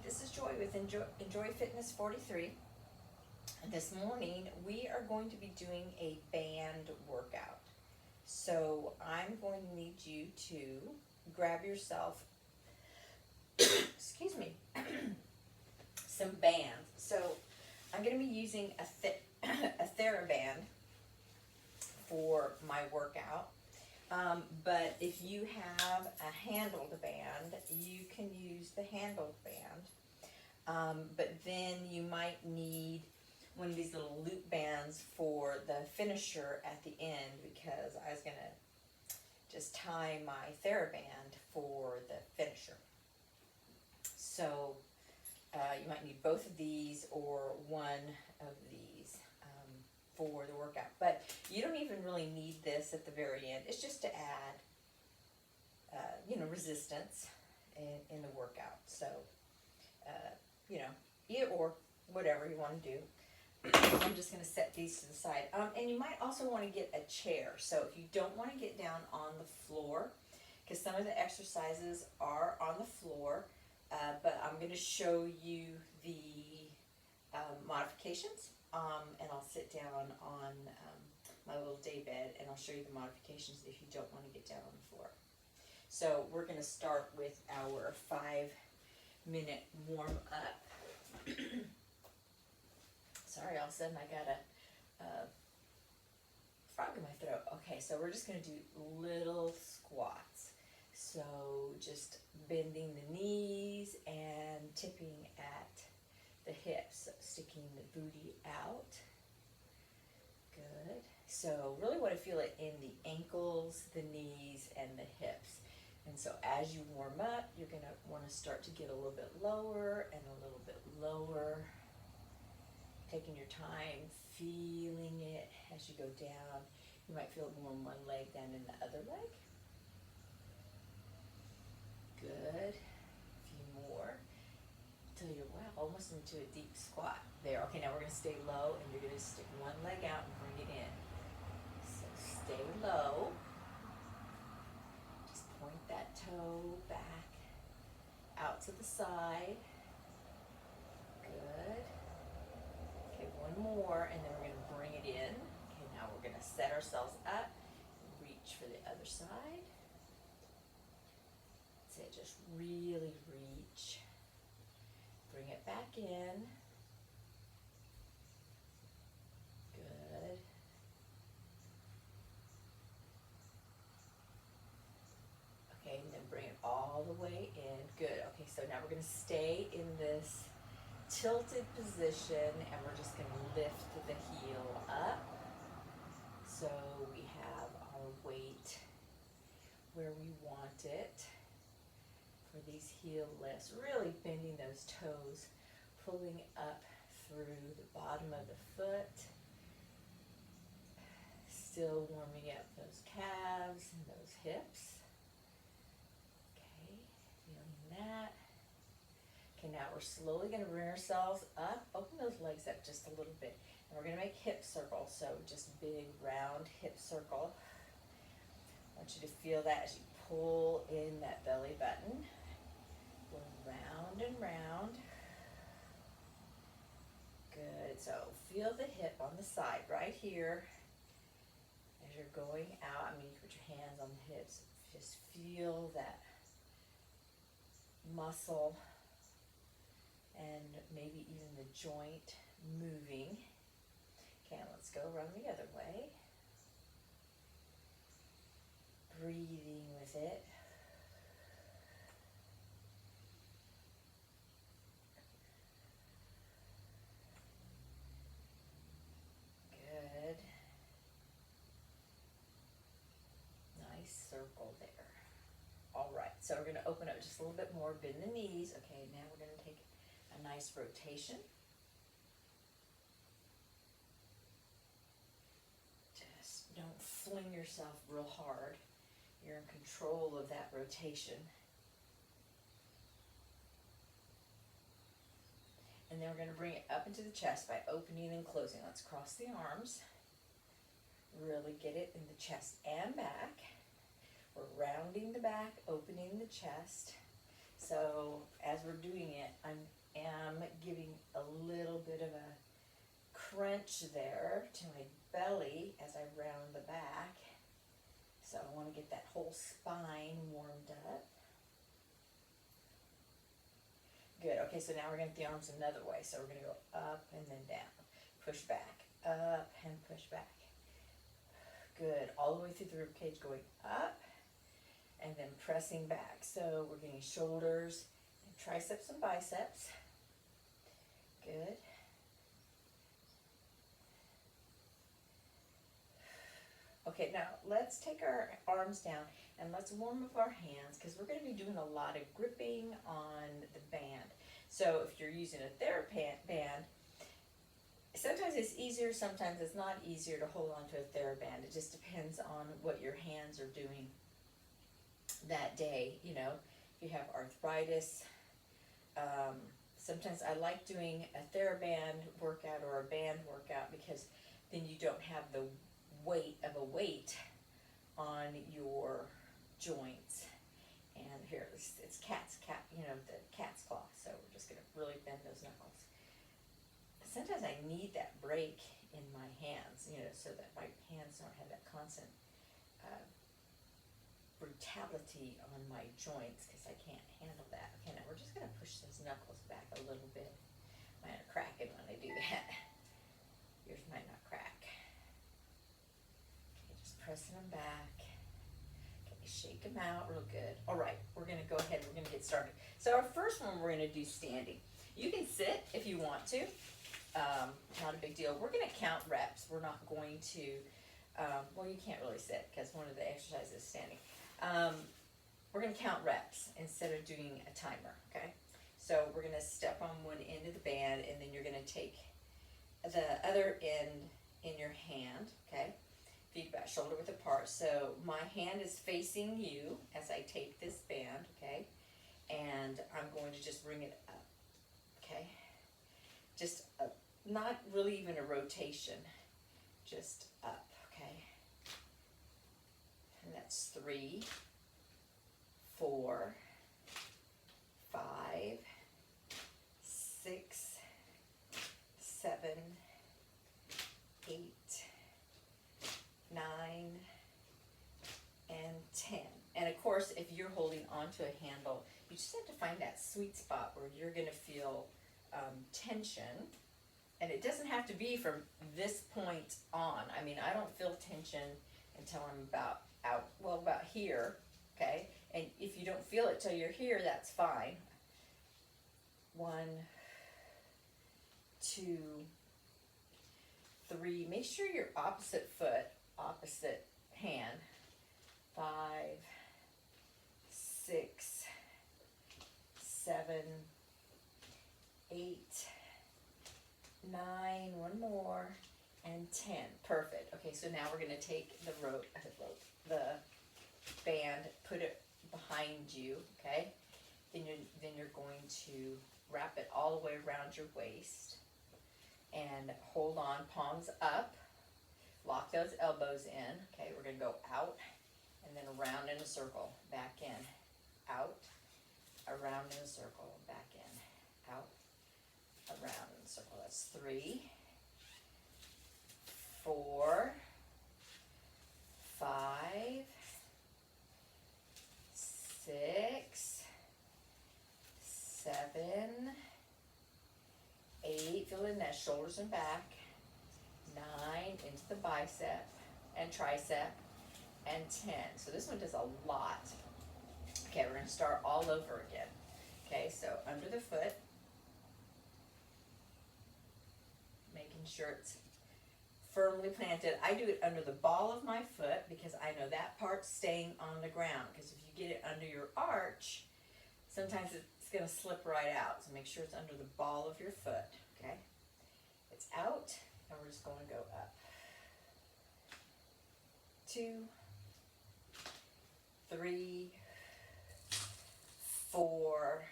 This is Joy with Enjoy Fitness 43. And this morning we are going to be doing a band workout. So I'm going to need you to grab yourself, excuse me, some bands. So I'm going to be using a Thera band for my workout. But if you have a handled band, you can use the handled band. But then you might need one of these little loop bands for the finisher at the end, because I was going to just tie my Thera band for the finisher. So you might need both of these or one of these for the workout. But you don't even really need this at the very end. It's just to add, resistance in the workout. So, or whatever you want to do. I'm just going to set these to the side. And you might also want to get a chair. So if you don't want to get down on the floor, because some of the exercises are on the floor, but I'm going to show you the modifications. And I'll sit down on my little day bed and I'll show you the modifications if you don't want to get down on the floor. So we're going to start with our 5-minute warm up. Sorry, all of a sudden I got a frog in my throat. Okay, so we're just going to do little squats. So just bending the knees and tipping at the hips, so sticking the booty out. Good. So really want to feel it in the ankles, the knees, and the hips. And so as you warm up, you're going to want to start to get a little bit lower and a little bit lower. Taking your time, feeling it as you go down. You might feel it more in one leg than in the other leg. Good. A few more. Until you're, almost into a deep squat. There. Okay, now we're going to stay low and you're going to stick one leg out and bring it in. So stay low. Just point that toe back out to the side. Good. Okay, one more, and then we're going to bring it in. Okay, now we're going to set ourselves up, reach for the other side. That's it, just really reach. Bring it back in. Good. Okay, and then bring it all the way in. Good. Okay, so now we're going to stay in this tilted position and we're just going to lift the heel up. So we have our weight where we want it for these heel lifts. Really bending those toes, pulling up through the bottom of the foot. Still warming up those calves and those hips. Okay, feeling that. Okay, now we're slowly going to bring ourselves up, open those legs up just a little bit, and we're going to make hip circles, so just big round hip circle. I want you to feel that as you pull in that belly button. Go round and round. Good, so feel the hip on the side right here. As you're going out, you can put your hands on the hips, just feel that muscle and maybe even the joint moving. Okay, let's go run the other way. Breathing with it. Good. Nice circle there. All right, so we're going to open up just a little bit more, bend the knees. Okay, now we're going to take a nice rotation. Just don't fling yourself real hard. You're in control of that rotation. And then we're going to bring it up into the chest by opening and closing. Let's cross the arms. Really get it in the chest and back. We're rounding the back, opening the chest. So as we're doing it, I'm am giving a little bit of a crunch there to my belly as I round the back. So I want to get that whole spine warmed up. Good. Okay, so now we're going to get the arms another way. So we're going to go up and then down. Push back. Up and push back. Good. All the way through the rib cage, going up and then pressing back. So we're getting shoulders and triceps and biceps. Good. Okay, now let's take our arms down and let's warm up our hands, because we're going to be doing a lot of gripping on the band. So if you're using a Thera band, sometimes it's easier, sometimes it's not easier to hold on to a Thera band. It just depends on what your hands are doing that day. You know, if you have arthritis, sometimes I like doing a Thera band workout or a band workout, because then you don't have the weight of a weight on your joints. And here, it's you know, the cat's claw. So we're just gonna really bend those knuckles. Sometimes I need that break in my hands, you know, so that my hands don't have that constant brutality on my joints, because I can't handle that. Okay, now we're just gonna push those knuckles back a little bit. Mine are cracking when I do that. Yours might not crack. Okay, just pressing them back. Okay, shake them out real good. All right, we're gonna go ahead, we're gonna get started. So our first one, we're gonna do standing. You can sit if you want to. Not a big deal. We're going to count reps. We're not going to, well, you can't really sit because one of the exercises is standing. We're going to count reps instead of doing a timer, okay? So we're going to step on one end of the band, and then you're going to take the other end in your hand, okay? Feet back, shoulder width apart. So my hand is facing you as I take this band, okay? And I'm going to just bring it up, okay? Just up. Not really even a rotation, just up, okay? And that's 3, 4, 5, 6, 7, 8, 9, and 10. And of course, if you're holding onto a handle, you just have to find that sweet spot where you're going to feel tension. And it doesn't have to be from this point on. I mean, I don't feel tension until I'm about here, okay? And if you don't feel it till you're here, that's fine. 1, 2, 3. Make sure your opposite foot, opposite hand. 5, 6, 7, 8, 9, one more, and 10. Perfect. Okay, so now we're going to take the the band, put it behind you, okay? Then you're going to wrap it all the way around your waist and hold on, palms up. Lock those elbows in. Okay, we're going to go out and then around in a circle, back in, out, around in a circle, back in, out, around in a circle. That's 3, 4, 5, 6, 7, 8. Feel in that shoulders and back. 9 into the bicep and tricep, and 10. So this one does a lot. Okay, we're going to start all over again. Okay, so under the foot, making sure it's firmly planted. I do it under the ball of my foot because I know that part's staying on the ground, because if you get it under your arch, sometimes it's going to slip right out. So make sure it's under the ball of your foot, okay? It's out, and we're just going to go up. 2, 3, 4,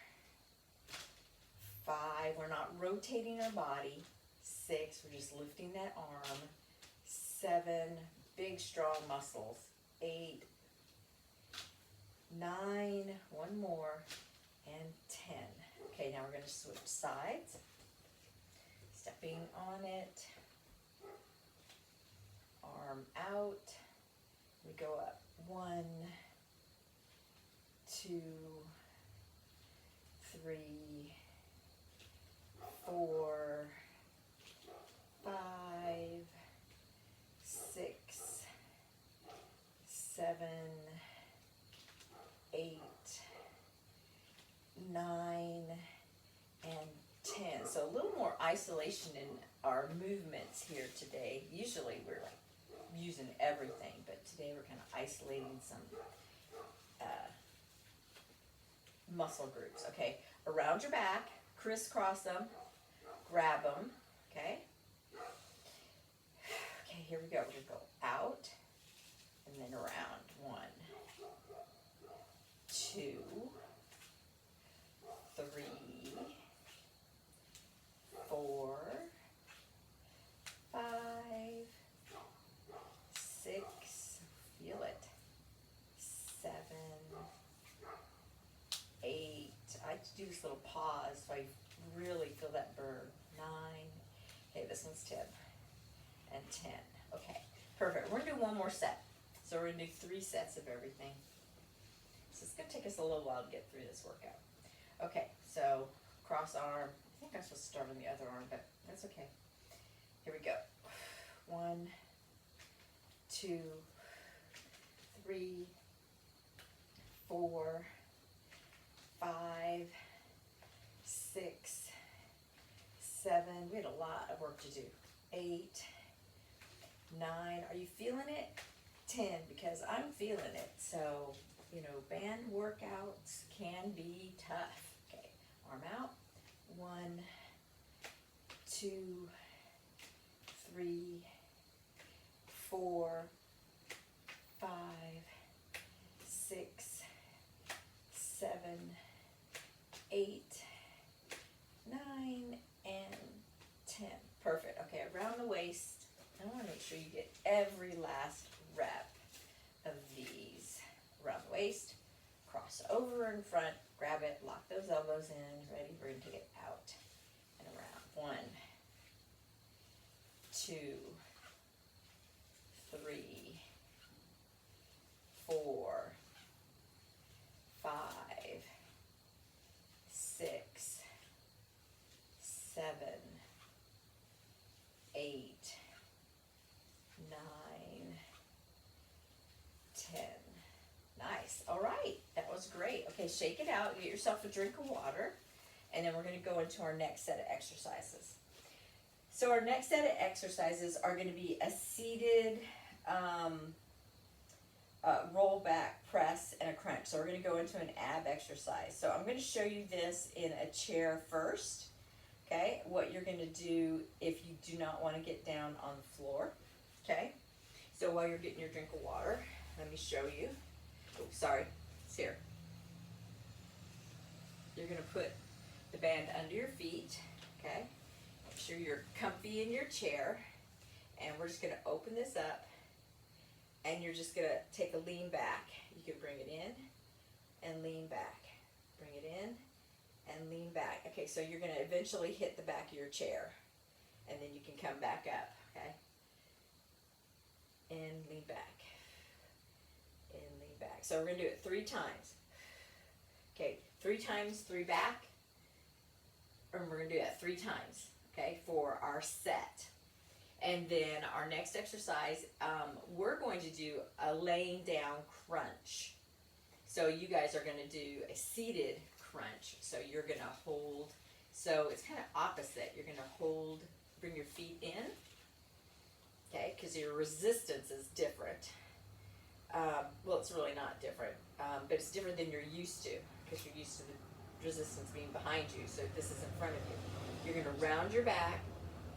5. We're not rotating our body. 6, we're just lifting that arm. 7, big strong muscles. 8, 9, one more, and 10. Okay, now we're going to switch sides. Stepping on it. Arm out. We go up 1, 2, 3, 4, 5, 6, 7, 8, 9, and 10. So a little more isolation in our movements here today. Usually we're like using everything, but today we're kind of isolating some muscle groups. Okay, around your back, crisscross them, grab them. Okay. Okay, here we go. We're gonna go out and then around. 1, 2, 3, 4, 5, 6, feel it, 7, 8. I like to do this little pause so I really feel that burn. 9. Okay, this one's 10 and 10. Okay, perfect. We're gonna do one more set. So we're gonna do 3 sets of everything. So it's gonna take us a little while to get through this workout. Okay, so cross arm. I think I'm supposed to start on the other arm, but that's okay. Here we go. 1, 2, 3, 4, 5, 6, 7. We had a lot of work to do. 8, 9. Are you feeling it? 10, because I'm feeling it. So, you know, band workouts can be tough. Okay, arm out. 1, 2, 3, 4, 5, 6, 7, 8, 9, and 10. Perfect. Okay, around the waist. I want to make sure you get every last rep of these. Around the waist, cross over in front, grab it, lock those elbows in, ready, we're going to take it out and around. 1, 2, 3, 4, 5, 6, 7, 8, 9, 10. Nice. All right. That was great. Okay, shake it out. Get yourself a drink of water. And then we're going to go into our next set of exercises. So our next set of exercises are going to be a seated roll back press and a crunch. So we're going to go into an ab exercise. So I'm going to show you this in a chair first. Okay, what you're going to do if you do not want to get down on the floor. Okay, so while you're getting your drink of water, let me show you. Oh, sorry, it's here. You're going to put the band under your feet. Okay, make sure you're comfy in your chair. And we're just going to open this up. And you're just going to take a lean back. You can bring it in and lean back. Bring it in and lean back. Okay, so you're going to eventually hit the back of your chair. And then you can come back up, okay? And lean back. And lean back. So we're going to do it 3 times. Okay, 3 times, 3 back. And we're going to do that 3 times, okay, for our set. And then our next exercise, we're going to do a laying down crunch. So you guys are going to do a seated crunch. So you're going to hold, so it's kind of opposite. You're going to hold, bring your feet in, okay, because your resistance is different. Well, it's really not different, but it's different than you're used to, because you're used to the resistance being behind you. So this is in front of you. You're going to round your back,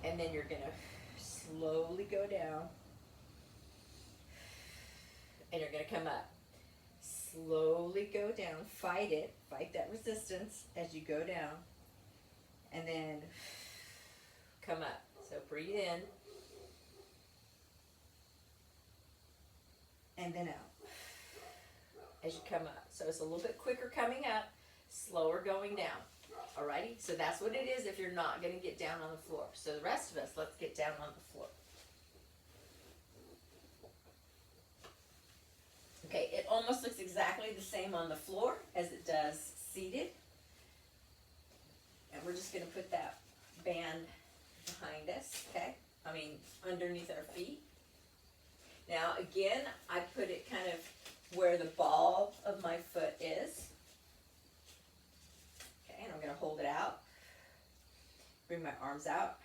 and then you're going to slowly go down, and you're going to come up. Slowly go down, fight it, fight that resistance as you go down, and then come up. So breathe in, and then out as you come up. So it's a little bit quicker coming up, slower going down. Alrighty, so that's what it is if you're not going to get down on the floor. So the rest of us, let's get down on the floor. Okay, it almost looks exactly the same on the floor as it does seated. And we're just going to put that band behind us, okay? I mean, underneath our feet. Now, again, I put it kind of where the ball of my foot is. Okay, and I'm going to hold it out. Bring my arms out.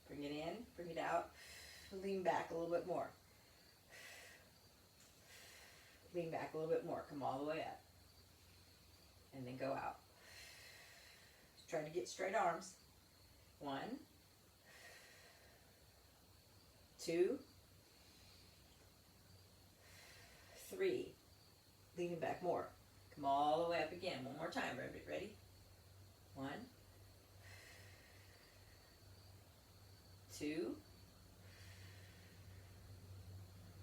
Bring it in, bring it out. Lean back a little bit more. Lean back a little bit more. Come all the way up. And then go out. Try to get straight arms. 1, 2, 3. Leaning back more. Come all the way up again. One more time. Ready? 1, 2.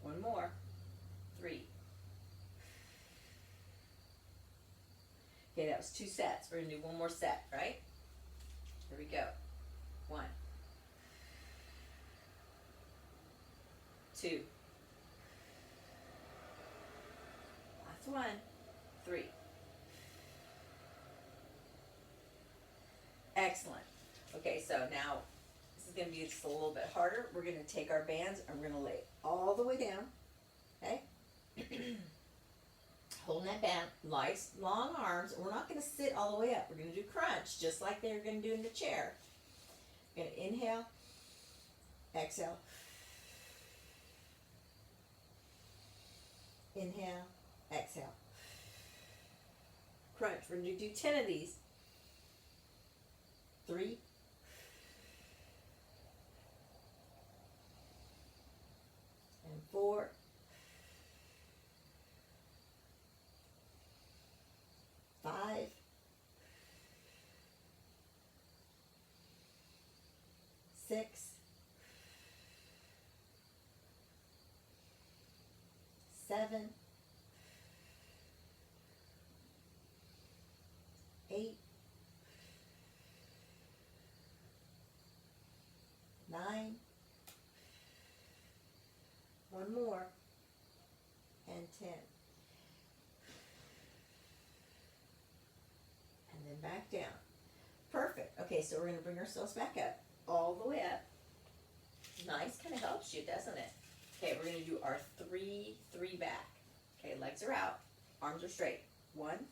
One more. 3. Okay, that was 2 sets. We're going to do one more set, right? Here we go. 1, 2. Last one. 3. Excellent. Okay, so now this is going to be just a little bit harder. We're going to take our bands and we're going to lay it all the way down. Okay? Holding that band, nice long arms. We're not going to sit all the way up. We're going to do crunch, just like they're going to do in the chair. We're going to inhale, exhale. Inhale, exhale. Crunch. We're going to do 10 of these. 3. And 4. 5. 6. 7. 8. 9. One more. And 10. And then back down. Perfect. Okay, so we're going to bring ourselves back up. All the way up. Nice. Kind of helps you, doesn't it? Okay, we're going to do our 3 back. Okay, legs are out. Arms are straight. 1,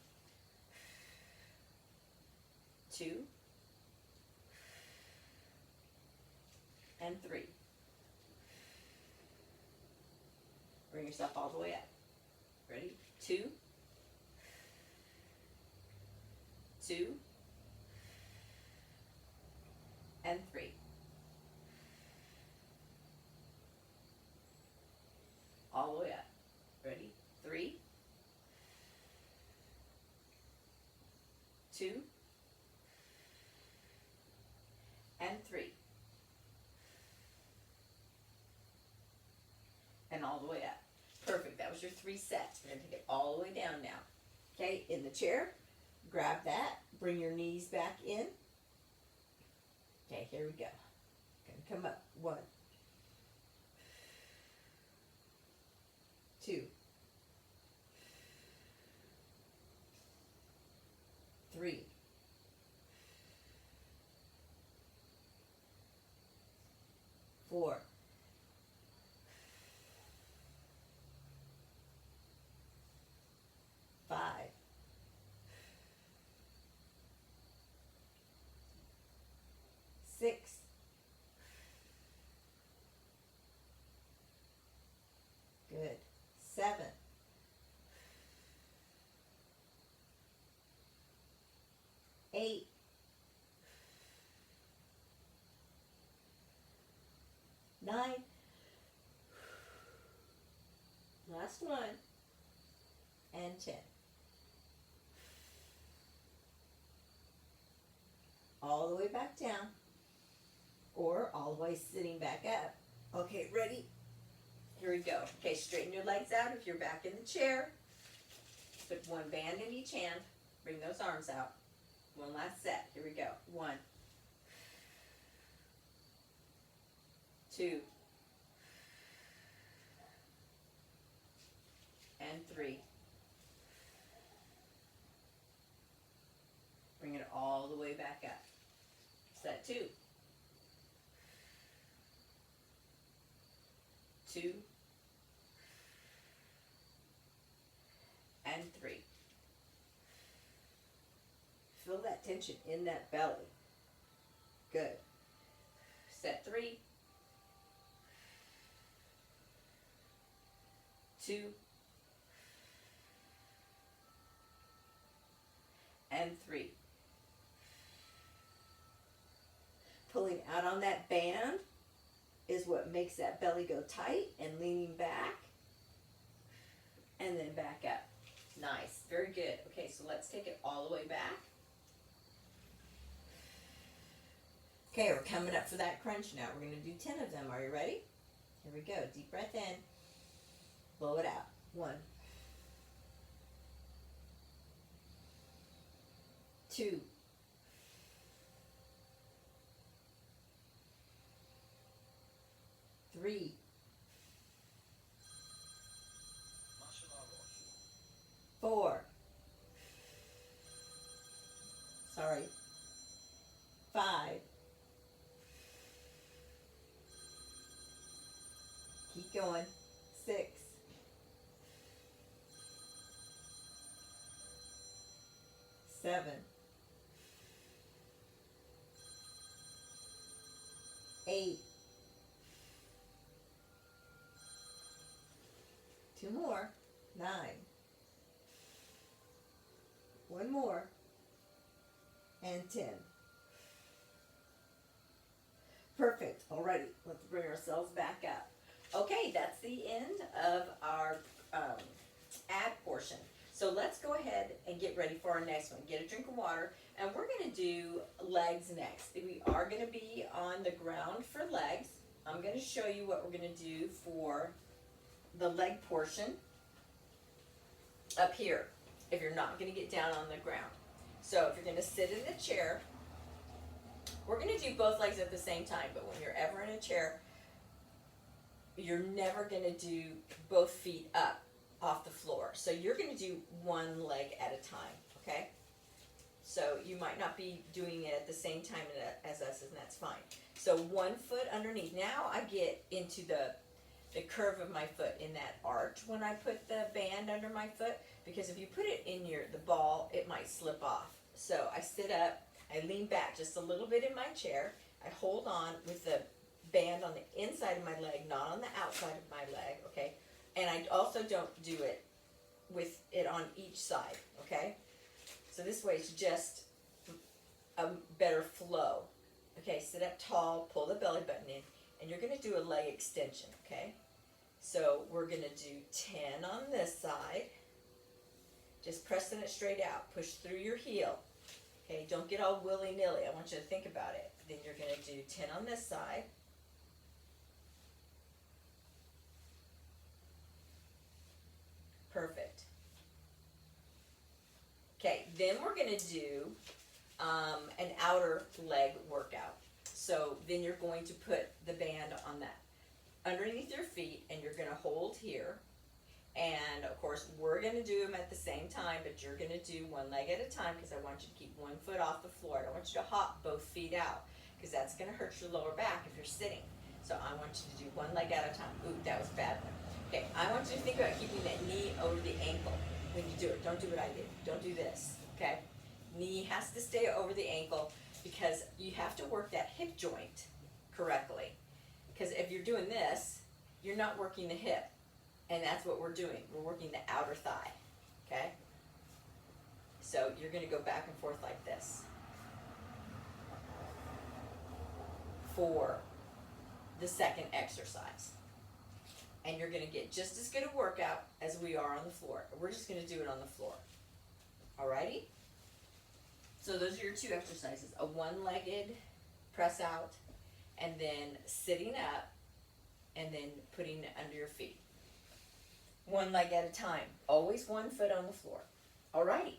2, and 3. Bring yourself all the way up. Ready? 2, 2, and 3. All the way up. Ready? 3, 2, and 3. And all the way up. Perfect. That was your 3 sets. We're going to take it all the way down now. Okay, in the chair, grab that. Bring your knees back in. Okay, here we go. Going to come up. 1, 2, 3, 4, 5, 6, 7, 8, 9, last one, and 10. All the way back down, or all the way sitting back up. Okay, ready? Here we go. Okay, straighten your legs out if you're back in the chair. Put one band in each hand. Bring those arms out. One last set. Here we go. 1, 2, and 3. Bring it all the way back up. Set 2. 2, and 3. Feel that tension in that belly. Good. Set 3, 2, and 3. Pulling out on that band is what makes that belly go tight, and leaning back and then back up. Nice, very good. Okay, so let's take it all the way back. Okay, we're coming up for that crunch now. We're going to do 10 of them. Are you ready? Here we go. Deep breath in. Blow it out. 1, 2, 3, 4, 5, keep going, 6, 7, 8, 2 more, 9, 1 more, and 10. Perfect. Alrighty, let's bring ourselves back up. Okay, that's the end of our ab portion. So let's go ahead and get ready for our next one. Get a drink of water, and we're going to do legs next. We are going to be on the ground for legs. I'm going to show you what we're going to do for the leg portion up here, if you're not going to get down on the ground. So if you're going to sit in a chair, we're going to do both legs at the same time, but when you're ever in a chair, you're never going to do both feet up off the floor. So you're going to do one leg at a time, okay? So you might not be doing it at the same time as us, and that's fine. So 1 foot underneath. Now I get into the curve of my foot in that arch when I put the band under my foot, because if you put it in the ball, it might slip off. So I sit up, I lean back just a little bit in my chair, I hold on with the band on the inside of my leg, not on the outside of my leg, okay? And I also don't do it with it on each side, okay? So this way it's just a better flow. Okay, sit up tall, pull the belly button in, and you're going to do a leg extension, okay? So we're going to do 10 on this side, just pressing it straight out. Push through your heel, okay? Don't get all willy-nilly. I want you to think about it. Then you're going to do 10 on this side. Perfect. Okay, then we're going to do an outer leg workout. So then you're going to put the band on that underneath your feet, and you're going to hold here. And of course, we're going to do them at the same time, but you're going to do one leg at a time, because I want you to keep 1 foot off the floor. I don't want you to hop both feet out, because that's going to hurt your lower back if you're sitting. So I want you to do 1 leg at a time. Ooh, that was a bad one. Okay, I want you to think about keeping that knee over the ankle when you do it. Don't do what I did. Don't do this, okay? Knee has to stay over the ankle, because you have to work that hip joint correctly. Because if you're doing this, you're not working the hip. And that's what we're doing. We're working the outer thigh, okay? So you're going to go back and forth like this for the second exercise. And you're going to get just as good a workout as we are on the floor. We're just going to do it on the floor. Alrighty? So those are your 2 exercises. A one-legged press out, and then sitting up, and then putting it under your feet. 1 leg at a time. Always 1 foot on the floor. Alrighty.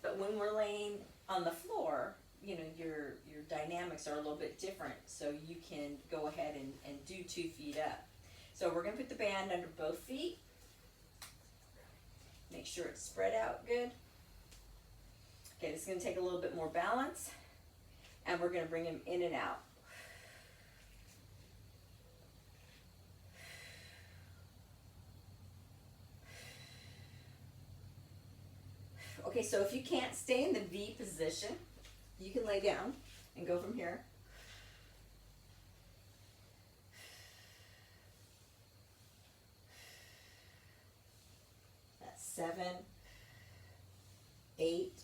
But when we're laying on the floor, you know, your dynamics are a little bit different, so you can go ahead and do 2 feet up. So we're going to put the band under both feet. Make sure it's spread out good. Okay, this is going to take a little bit more balance, and we're going to bring him in and out. Okay, so if you can't stay in the V position, you can lay down and go from here. That's 7, 8,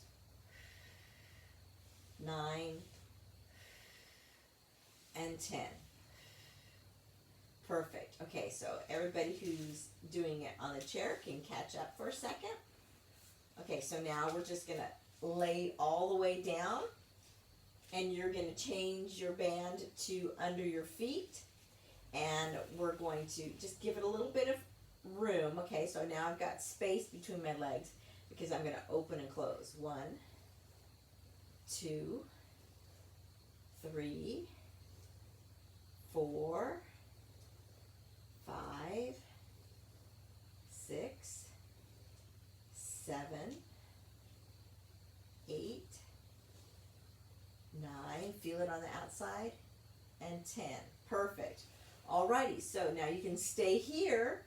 9, and 10. Perfect. Okay, so everybody who's doing it on the chair can catch up for a second. Okay, so now we're just going to lay all the way down, and you're going to change your band to under your feet, and we're going to just give it a little bit of room. Okay, so now I've got space between my legs because I'm going to open and close. 1, 2, 3, 4, 5, 6, 7, 8, 9, feel it on the outside, and 10. Perfect. Alrighty, so now you can stay here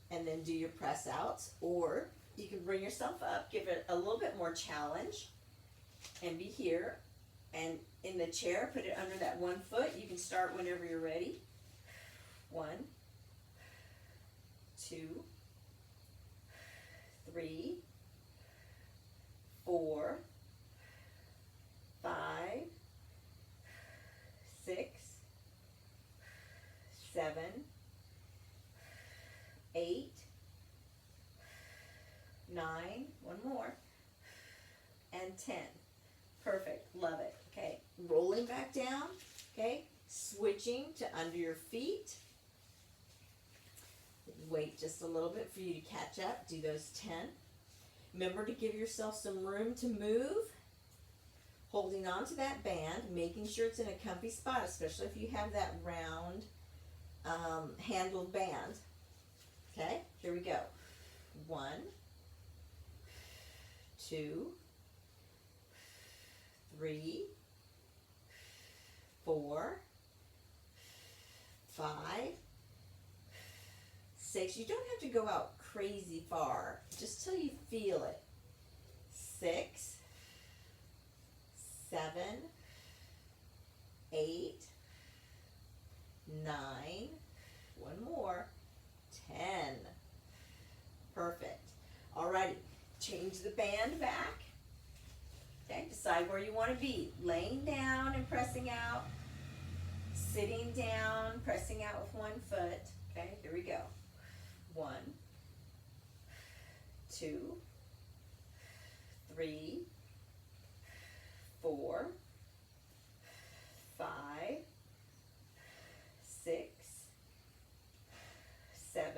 and then do your press outs, or you can bring yourself up, give it a little bit more challenge, and be here. And in the chair, put it under that 1 foot. You can start whenever you're ready. 1, 2, 3, 4, 5, 6, 7, 8, 9, 1 more, and 10. Perfect. Love it. Okay, rolling back down. Okay, switching to under your feet. Wait just a little bit for you to catch up. Do those 10. Remember to give yourself some room to move. Holding on to that band, making sure it's in a comfy spot, especially if you have that round handled band. Okay, here we go. 1, 2, 3, 4, 5, 6. You don't have to go out crazy far, just till you feel it. 6, 7, 8, 9, 1 more, 10. Perfect. Alrighty, change the band back. Okay, decide where you want to be. Laying down and pressing out. Sitting down, pressing out with 1 foot. Okay, here we go. 1, 2, 3, 4, 5, 6, 7,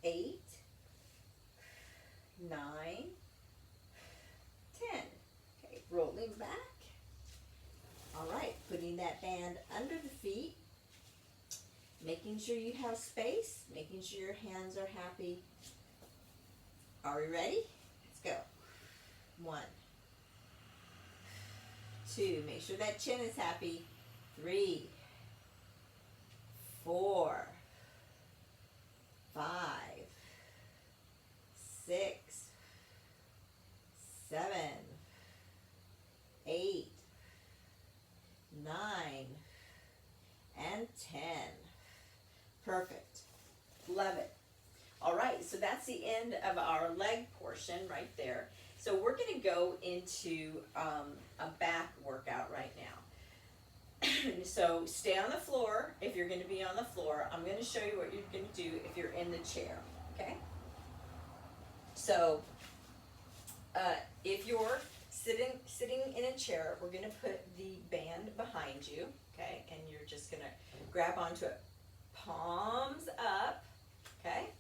8, 9, 10. Okay, rolling back. All right, putting that band under the feet, making sure you have space, making sure your hands are happy. Are we ready? Let's go. 1, 2, make sure that chin is happy. 3, 4, 5, 6, 7, 8, 9, and 10. Perfect. Love it. All right, so that's the end of our leg portion right there. So we're going to go into a back workout right now. So stay on the floor if you're going to be on the floor. I'm going to show you what you're going to do if you're in the chair, okay? So if you're sitting in a chair, we're going to put the band behind you, okay? And you're just going to grab onto it. Palms up, okay?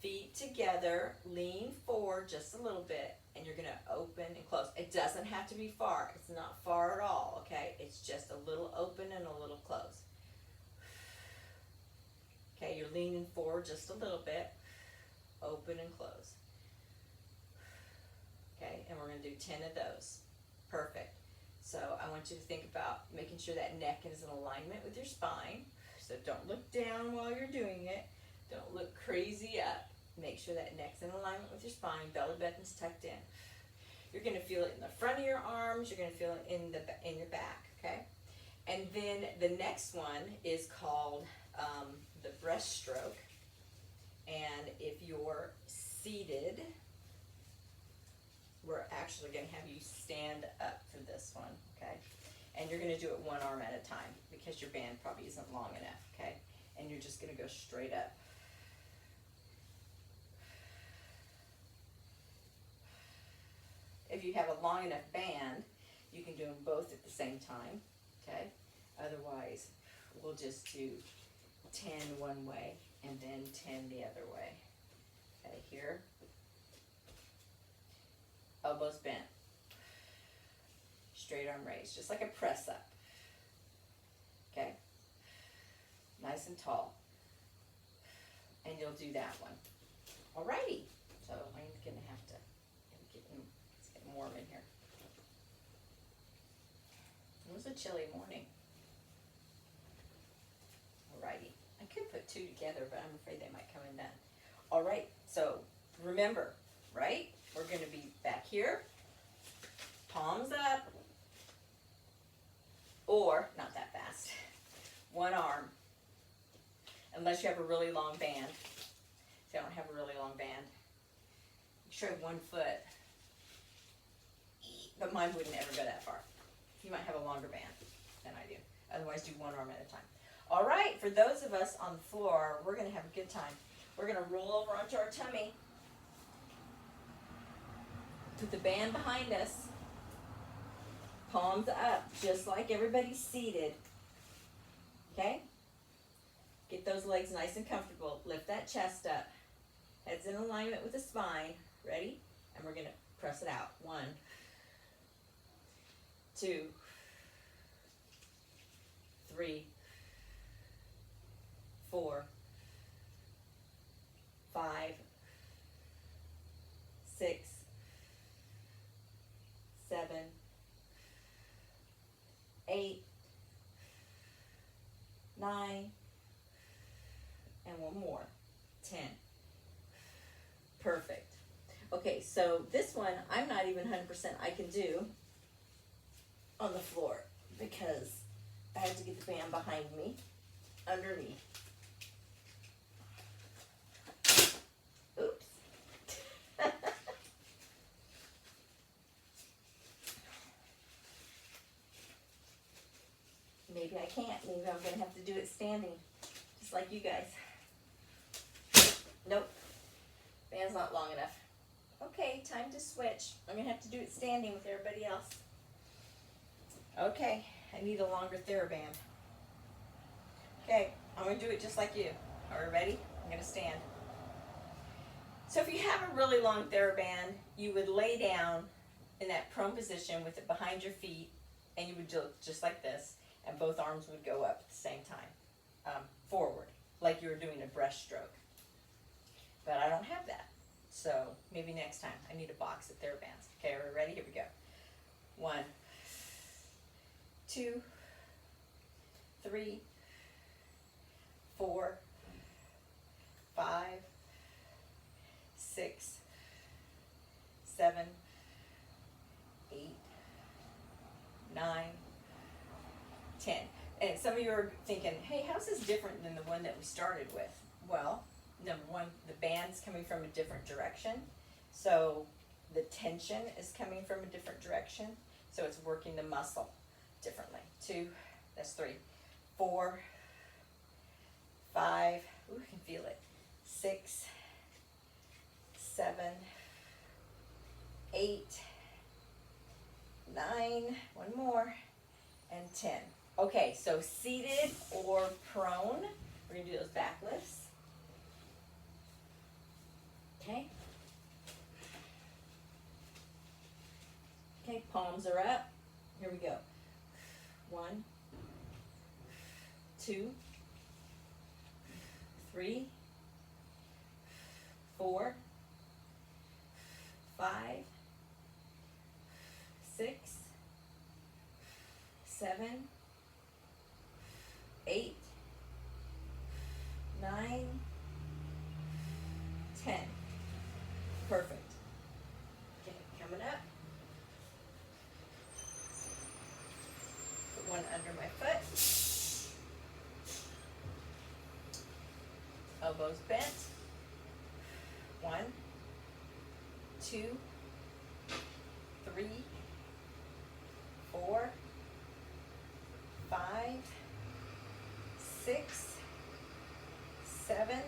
Feet together, lean forward just a little bit, and you're gonna open and close. It doesn't have to be far. It's not far at all, okay? It's just a little open and a little close. Okay, you're leaning forward just a little bit, open and close. Okay, and we're gonna do 10 of those. Perfect. So I want you to think about making sure that neck is in alignment with your spine. So don't look down while you're doing it. Don't look crazy up. Make sure that neck's in alignment with your spine, belly button's tucked in. You're gonna feel it in the front of your arms, you're gonna feel it in your back, okay? And then the next one is called the breaststroke. And if you're seated, we're actually gonna have you stand up for this one, okay? And you're gonna do it one arm at a time because your band probably isn't long enough, okay? And you're just gonna go straight up. If you have a long enough band, you can do them both at the same time, okay? Otherwise, we'll just do 10 one way and then 10 the other way. Okay, here. Elbows bent. Straight arm raised, just like a press up. Okay? Nice and tall. And you'll do that one. Alrighty. So I'm gonna have to get warm in here. It was a chilly morning. Alrighty. I could put two together, but I'm afraid they might come undone. Alright, so remember, right? We're going to be back here, palms up, or, not that fast, one arm, unless you have a really long band. See, I don't have a really long band. You should have 1 foot, but mine wouldn't ever go that far. You might have a longer band than I do. Otherwise, do one arm at a time. All right, for those of us on the floor, we're going to have a good time. We're going to roll over onto our tummy. Put the band behind us. Palms up, just like everybody's seated. Okay? Get those legs nice and comfortable. Lift that chest up. Head's in alignment with the spine. Ready? And we're going to press it out. 1, 2, 3, 4, 5, 6, 7, 8, 9, and one more, 10. Perfect. Okay, so this one, I'm not even 100% I can do on the floor because I had to get the band behind me, underneath. Oops. Maybe I can't. Maybe I'm going to have to do it standing, just like you guys. Nope. Band's not long enough. Okay, time to switch. I'm going to have to do it standing with everybody else. Okay, I need a longer Thera band. Okay, I'm going to do it just like you. Are we ready? I'm going to stand. So if you have a really long Thera band, you would lay down in that prone position with it behind your feet, and you would do it just like this, and both arms would go up at the same time, forward, like you were doing a breaststroke. But I don't have that, so maybe next time. I need a box of Thera bands. Okay, are we ready? Here we go. 1, 2, 3, 4, 5, 6, 7, 8, 9, 10. And some of you are thinking, hey, how's this different than the one that we started with? Well, number one, the band's coming from a different direction. So the tension is coming from a different direction. So it's working the muscle differently. 2, that's 3, 4, 5, ooh, I can feel it. 6, 7, 8, 9, one more, and 10. Okay, so seated or prone, we're gonna do those back lifts. Okay. Okay, palms are up. Here we go. 1, 2, 3, 4, 5, 6, 7, 8, 9, 10. Perfect. Okay, coming up. Put one under my foot. Elbows bent. 1, 2, 3, 4, 5, 6, 7,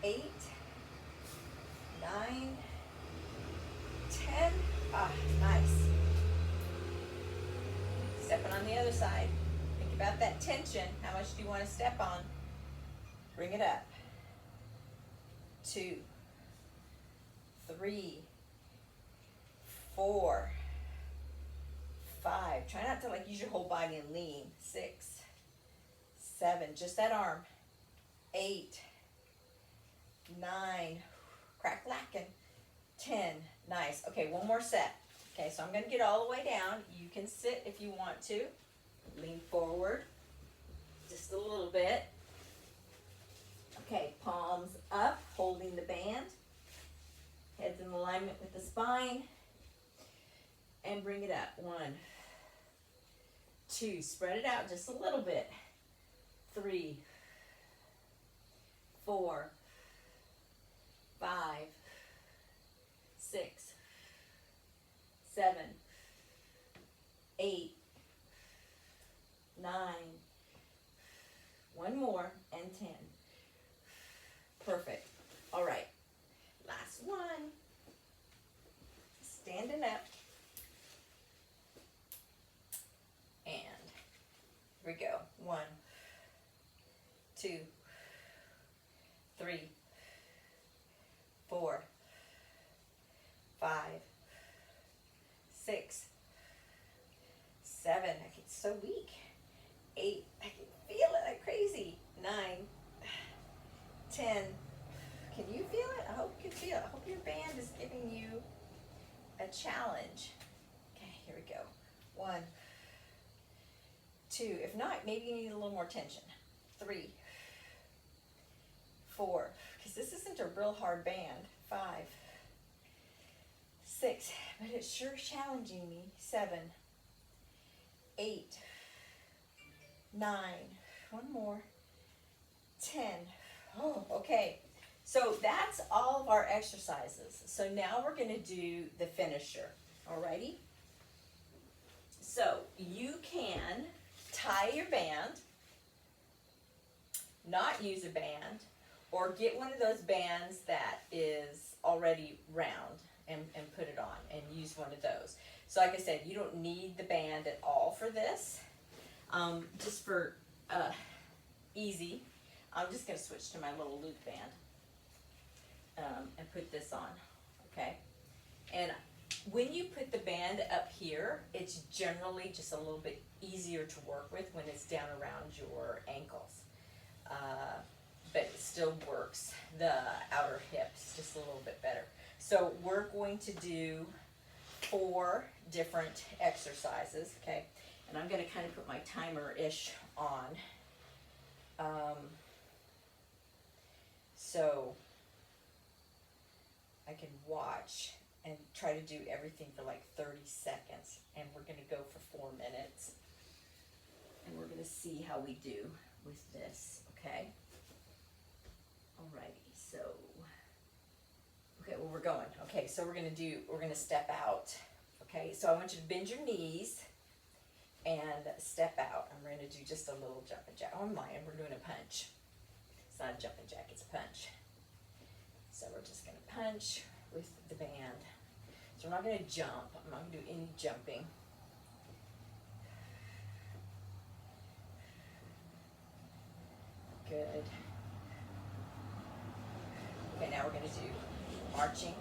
8, 9, 10. Ah, nice. Stepping on the other side. Think about that tension. How much do you want to step on? Bring it up. 2, 3, 4, 5. Try not to like use your whole body and lean. 6, 7. Just that arm. 8, 9. Crack lacking. 10. Nice. Okay, one more set. Okay, so I'm going to get all the way down. You can sit if you want to. Lean forward just a little bit. Okay, palms up, holding the band. Head's in alignment with the spine. And bring it up. 1, 2. Spread it out just a little bit. 3, 4, 5, 6, 7, 8, 9. One more, and 10. Perfect. All right. Last one. Standing up. And here we go. 1, 2, 3, 4, 5, 6, 7. I get so weak. 8. I can feel it like crazy. 9, 10. Can you feel it? I hope you can feel it. I hope your band is giving you a challenge. Okay, here we go. 1, 2. If not, maybe you need a little more tension. 3, 4. Because this isn't a real hard band. 5, 6. But it's sure challenging me. 7, 8, 9. One more. 10. Oh, okay. So that's all of our exercises. So now we're going to do the finisher. Alrighty? So you can tie your band, not use a band, or get one of those bands that is already round and put it on and use one of those. So like I said, you don't need the band at all for this. Just for easy, I'm just going to switch to my little loop band and put this on, okay? And when you put the band up here, it's generally just a little bit easier to work with when it's down around your ankles. But it still works the outer hips just a little bit better. So we're going to do 4 different exercises, okay? And I'm going to kind of put my timer-ish on. So I can watch and try to do everything for like 30 seconds. And we're going to go for 4 minutes. And we're going to see how we do with this, okay? Alrighty, so, okay, well, we're going. Okay, so we're going to step out. Okay, so I want you to bend your knees and step out. I'm going to do just a little jumping jack. Oh my, and we're doing a punch. It's not a jumping jack, it's a punch. So we're just going to punch with the band. So we're not going to jump. I'm not going to do any jumping. Good. Okay, now we're going to do marching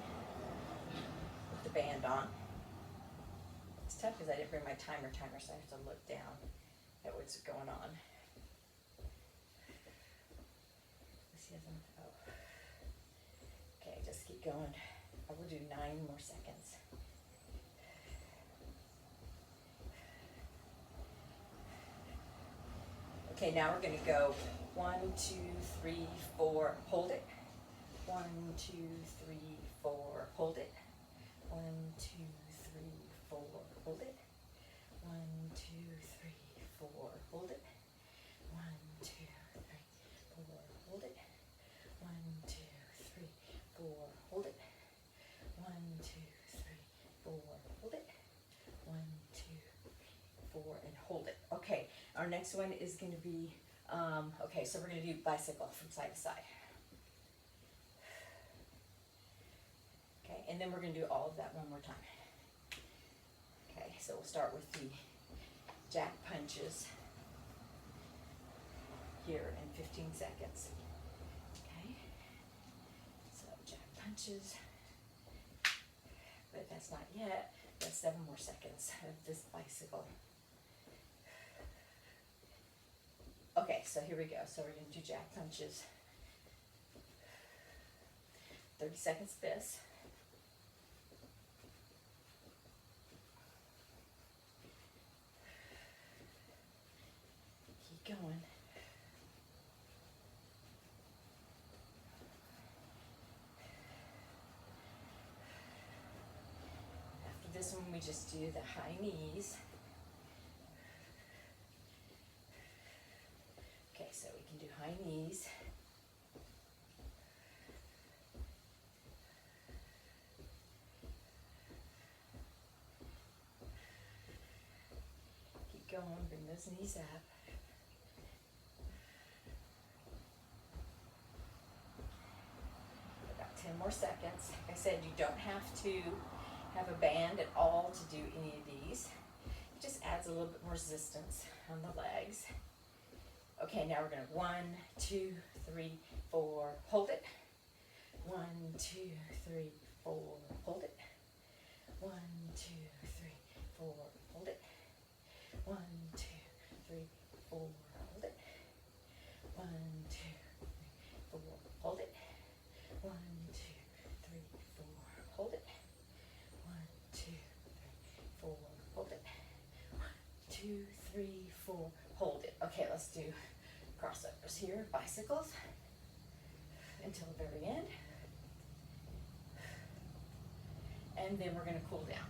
with the band on. It's tough because I didn't bring my timer, so I have to look down at what's going on. Let's see, okay, just keep going. I will do 9 more seconds. Okay, now we're going to go 1, 2, 3, 4, hold it. 1, 2, 3, 4, hold it. 1, 2, 3, 4, hold it. 1, 2, 3, 4, hold it. 1, 2, 3, 4, hold it. 1, 2, 3, 4, hold it. 1, 2, 3, 4, hold it. 1, 2, 3, 4, and hold it. Okay, our next one is going to be, okay, so we're going to do bicycle from side to side. Okay, and then we're going to do all of that one more time. Okay, so we'll start with the jack punches here in 15 seconds. Okay, so jack punches, but that's not yet. That's 7 more seconds of this bicycle. Okay, so here we go. So we're going to do jack punches. 30 seconds this. Keep going. After this one, we just do the high knees. Okay, so we can do high knees. Keep going, bring those knees up. About 10 more seconds. Like I said, you don't have to have a band at all to do any of these. It just adds a little bit more resistance on the legs. Okay, now we're going to 1, 2, 3, 4, hold it. 1, 2, 3, 4, hold it. 1, 2, 3, 4, hold it. 1, 2, 3, 4, hold it. 1, 2, 3, 4, hold it. 1, 2, 3, 4, hold it. 1, 2, 3, 4, hold it. 1, 2, 3, 4, hold it. Okay, let's do crossovers here, bicycles, until the very end. And then we're going to cool down.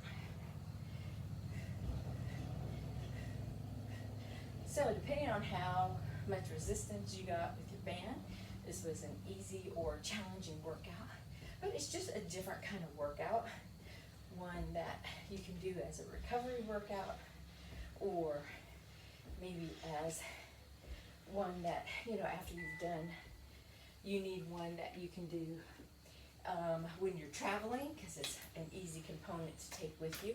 So depending on how much resistance you got with your band, this was an easy or challenging workout. But it's just a different kind of workout. One that you can do as a recovery workout, or maybe as one that, you know, after you've done, you need one that you can do when you're traveling, because it's an easy component to take with you.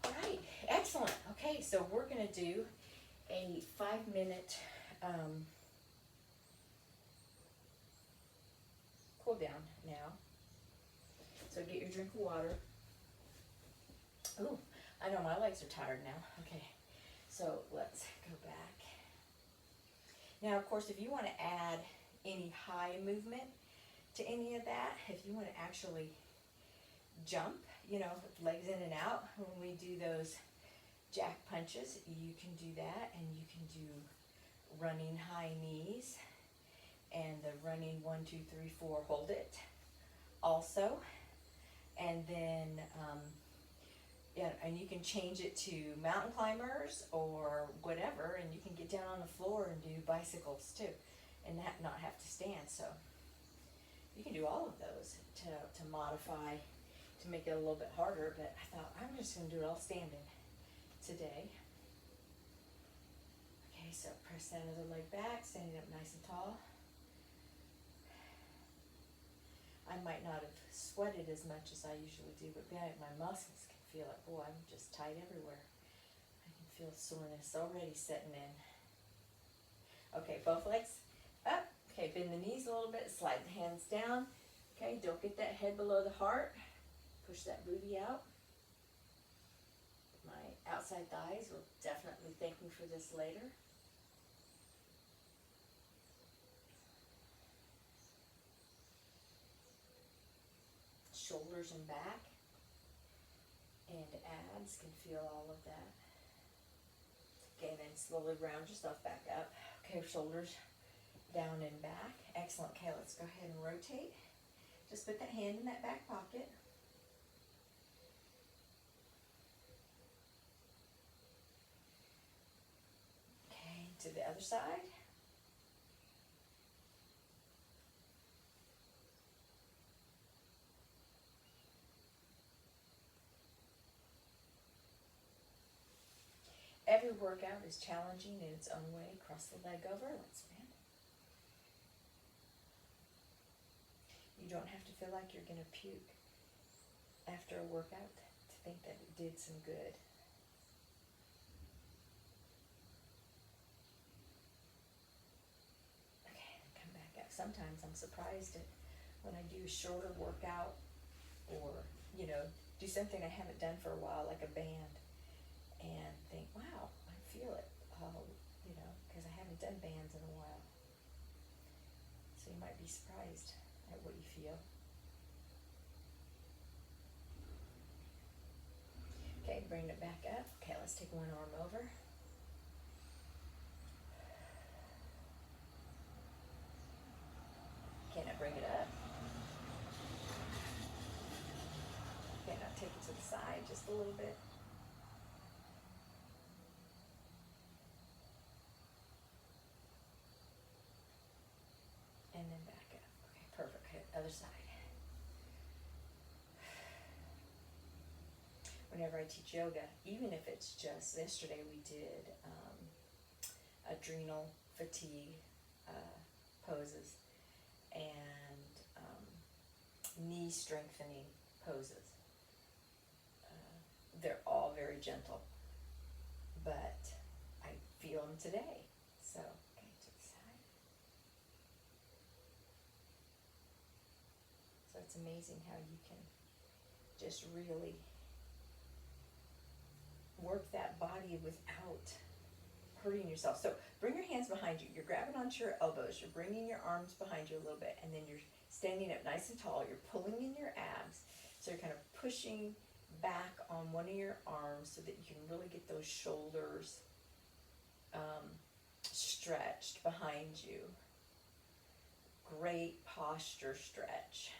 All right, excellent. Okay, so we're going to do a 5-minute cool down now. So get your drink of water. Ooh, I know my legs are tired now. Okay, so let's go back. Now, of course, if you want to add any high movement to any of that, if you want to actually jump, you know, legs in and out, when we do those jack punches, you can do that, and you can do running high knees and the running 1, 2, 3, 4, hold it also. And then, yeah, and you can change it to mountain climbers or whatever, and you can get down on the floor and do bicycles too, and not have to stand. So you can do all of those to modify, to make it a little bit harder, but I thought I'm just going to do it all standing today. Okay, so press that other leg back, standing up nice and tall. I might not have sweated as much as I usually do, but my muscles can feel it. Boy, I'm just tight everywhere. I can feel soreness already setting in. Okay, both legs up. Okay, bend the knees a little bit, slide the hands down. Okay, don't get that head below the heart. Push that booty out. My outside thighs will definitely thank me for this later. Shoulders and back and abs can feel all of that. Okay, then slowly round yourself back up. Okay, shoulders down and back. Excellent. Okay, let's go ahead and rotate. Just put that hand in that back pocket. Okay, to the other side. Every workout is challenging in its own way. Cross the leg over. Let's stand. You don't have to feel like you're going to puke after a workout to think that it did some good. Okay, come back up. Sometimes I'm surprised at when I do a shorter workout or, you know, do something I haven't done for a while, like a band, and think, wow, I feel it, you know, because I haven't done bands in a while. So you might be surprised at what you feel. Okay, bring it back up. Okay, let's take one arm over. Okay, now bring it up. Okay, now take it to the side just a little bit. And then back up. Okay, perfect. Okay, other side. Whenever I teach yoga, even if it's just, yesterday we did adrenal fatigue poses and knee strengthening poses. They're all very gentle, but I feel them today. So, okay, to the side. So it's amazing how you can just really work that body without hurting yourself. So bring your hands behind you. You're grabbing onto your elbows. You're bringing your arms behind you a little bit, and then you're standing up nice and tall. You're pulling in your abs. So you're kind of pushing back on one of your arms so that you can really get those shoulders stretched behind you. Great posture stretch.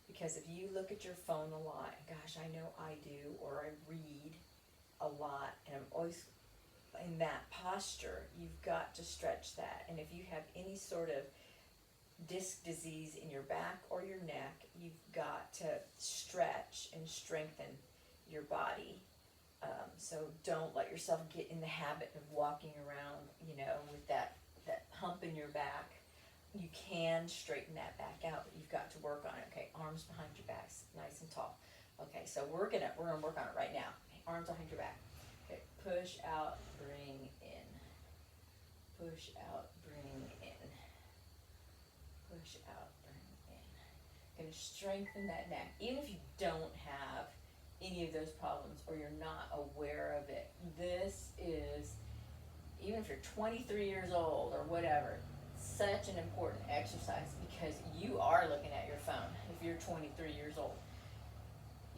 Because if you look at your phone a lot, gosh, I know I do, or I read a lot, and I'm always in that posture, you've got to stretch that. And if you have any sort of disc disease in your back or your neck, you've got to stretch and strengthen your body. So don't let yourself get in the habit of walking around, you know, with that hump in your back. You can straighten that back out, but you've got to work on it. Okay, arms behind your back, nice and tall. Okay, so we're gonna work on it right now. Okay, arms behind your back. Okay, push out, bring in. Push out, bring in. Push out, bring in. Gonna strengthen that neck. Even if you don't have any of those problems or you're not aware of it, this is, even if you're 23 years old or whatever, such an important exercise because you are looking at your phone. If you're 23 years old,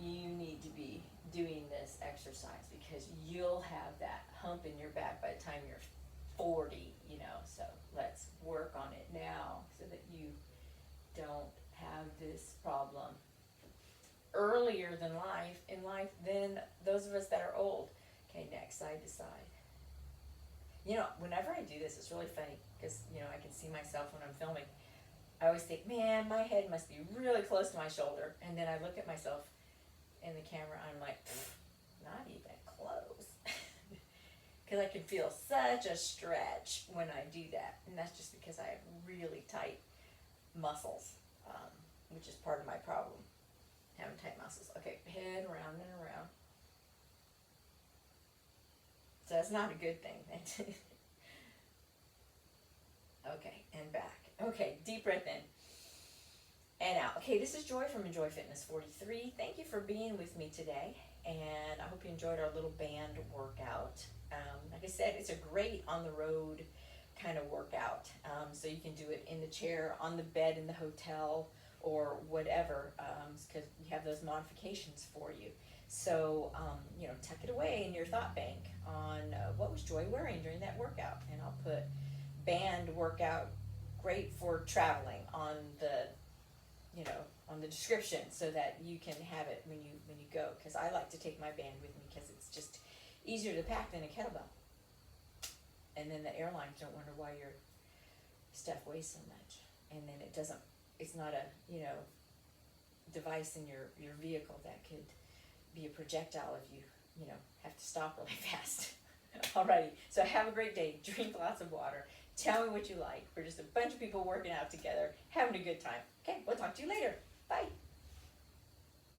you need to be doing this exercise because you'll have that hump in your back by the time you're 40, you know. So let's work on it now so that you don't have this problem earlier in life than those of us that are old. Okay, next, side to side. You know, whenever I do this, it's really funny because, you know, I can see myself when I'm filming. I always think, man, my head must be really close to my shoulder. And then I look at myself in the camera and I'm like, not even close. Because I can feel such a stretch when I do that. And that's just because I have really tight muscles, which is part of my problem, having tight muscles. Okay, head around and around. So that's not a good thing. Okay, and back. Okay, deep breath in. and out. Okay, this is Joy from Enjoy Fitness 43. Thank you for being with me today, and I hope you enjoyed our little band workout. Like I said, it's a great on the road kind of workout. So you can do it in the chair, on the bed in the hotel, or whatever, because you have those modifications for you. So, tuck it away in your thought bank on what was Joy wearing during that workout. And I'll put band workout, great for traveling, on the description, so that you can have it when you go. Because I like to take my band with me because it's just easier to pack than a kettlebell. And then the airlines don't wonder why your stuff weighs so much. And then it's not a, device in your vehicle that could be a projectile if you have to stop really fast. Alrighty, so have a great day. Drink lots of water. Tell me what you like. We're just a bunch of people working out together, having a good time. Okay, we'll talk to you later. Bye.